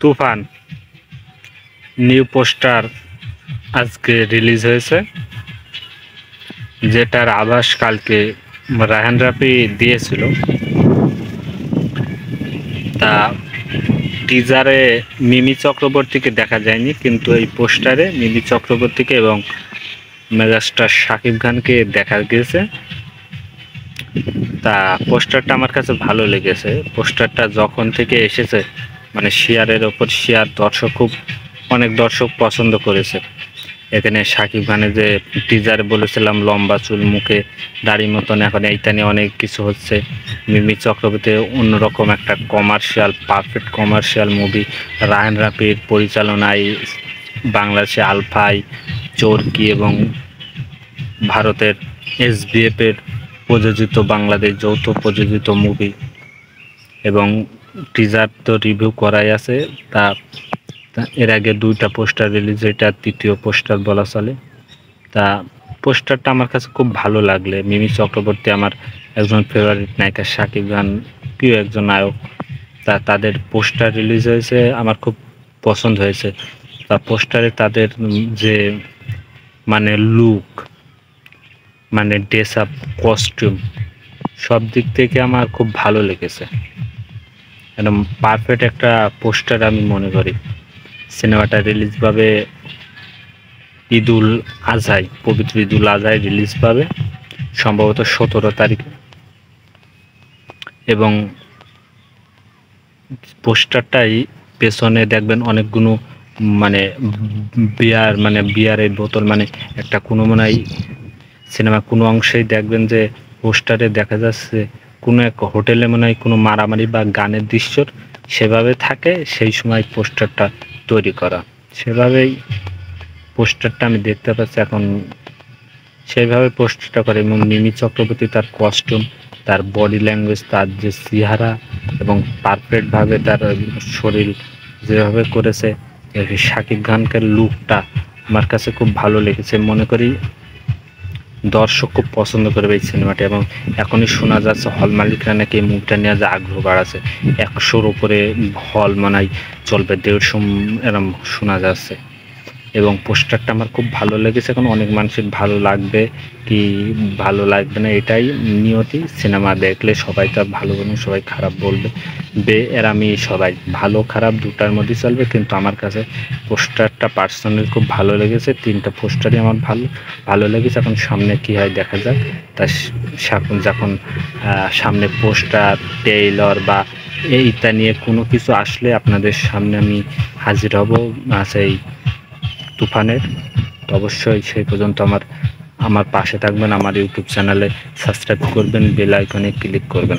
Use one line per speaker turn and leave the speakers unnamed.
তুফান new poster আজকে release হয়েছে, যেটার আভাস কালকে রায়হান রাফি দিয়েছিল। তা টিজারে মিমি চক্রবর্তীকে দেখা যায়নি, কিন্তু এই পোস্টারে মিমি চক্রবর্তীকে এবং মেগাস্টার শাকিব খানকে দেখা গেছে। তা পোস্টারটা আমার কাছে ভালো লেগেছে। পোস্টারটা যখন থেকে এসেছে মানে শেয়ারের ওপর শেয়ার, অনেক দর্শক পছন্দ করেছে। এখানে শাকিব খানের যে টিজারে বলেছিলাম লম্বা চুল, মুখে দাড়ি মতন, এখন এইটা নিয়ে অনেক কিছু হচ্ছে। মিমি চক্রবর্তী অন্যরকম একটা commercial, perfect commercial movie Raihan রাফির পরিচালনায় বাংলাদেশে আলফাই, চরকি এবং ভারতের SBF এর প্রযোজিত বাংলাদেশ যৌথ প্রযোজিত মুভি, এবং টিজার তো রিভিউ করাই আছে। তা এর আগে 2টা পোস্টার রিলিজ, এটা 3য় পোস্টার বলা চলে। তা পোস্টারটা আমার কাছে খুব ভালো লাগলে। মিমি চক্রবর্তী আমার একজন ফেভারিট নায়িকা, শাকিব খান প্রিয় একজন নায়ক। তা তাদের পোস্টার রিলিজ হয়েছে, আমার খুব পছন্দ হয়েছে। তা পোস্টারে তাদের যে মানে লুক, মানে ড্রেস আপ, কস্টিউম, সব দিক থেকে আমার খুব ভালো লেগেছে। একদম পারফেক্ট একটা পোস্টার আমি মনে করি। সিনেমাটা রিলিজ পাবে ঈদুল আজহায়, পবিত্র ঈদুল আজহায় রিলিজ পাবে সম্ভবত 17 তারিখে। এবং পোস্টারটাই পেছনে দেখবেন অনেকগুলো মানে বিয়ারের বোতল, মানে একটা কোনো মনে হয় সিনেমা কোনো অংশেই দেখবেন যে পোস্টারে দেখা যাচ্ছে কোনো এক হোটেলে মনে হয় কোনো মারামারি বা গানের দৃশ্যর সেভাবে থাকে, সেই সময় পোস্টারটা তৈরি করা, সেভাবেই পোস্টারটা আমি দেখতে পাচ্ছি এখন। সেইভাবে পোস্টারটা করে। এবং মিমি চক্রবর্তী তার কস্টিউম, তার বডি ল্যাঙ্গুয়েজ, তার যে চেহারা এবং পারফেক্টভাবে তার শরীর যেভাবে করেছে, শাকিব খানকে লুকটা আমার কাছে খুব ভালো লেগেছে। মনে করি দর্শক খুব পছন্দ করবে এই সিনেমাটি। এবং এখনই শোনা যাচ্ছে হল মালিকরা নাকি এই মুভিটা নিয়ে যে আগ্রহ বাড়াচ্ছে, 100-র উপরে হল মানাই চলবে, 150 এরম শোনা যাচ্ছে। এবং পোস্টারটা আমার খুব ভালো লেগেছে। এখন অনেক মানুষের ভালো লাগবে কি ভালো লাগবে না এটাই নিয়তি। সিনেমা দেখলে সবাই তো ভালো বলবে, সবাই খারাপ বলবে, এর আমি সবাই ভালো খারাপ দুটার মধ্যে চলবে। কিন্তু আমার কাছে পোস্টারটা পার্সোনালি খুব ভালো লেগেছে। 3টা পোস্টারই আমার ভালো লেগেছে। এখন সামনে কি হয় দেখা যাক। তা যখন সামনে পোস্টার, ট্রেইলার বা এইটা নিয়ে কোনো কিছু আসলে আপনাদের সামনে আমি হাজির হব সেই তুফানের। তো অবশ্যই সেই পর্যন্ত আমার পাশে থাকবেন, আমার ইউটিউব চ্যানেলে সাবস্ক্রাইব করবেন, বেল আইকনে ক্লিক করবেন।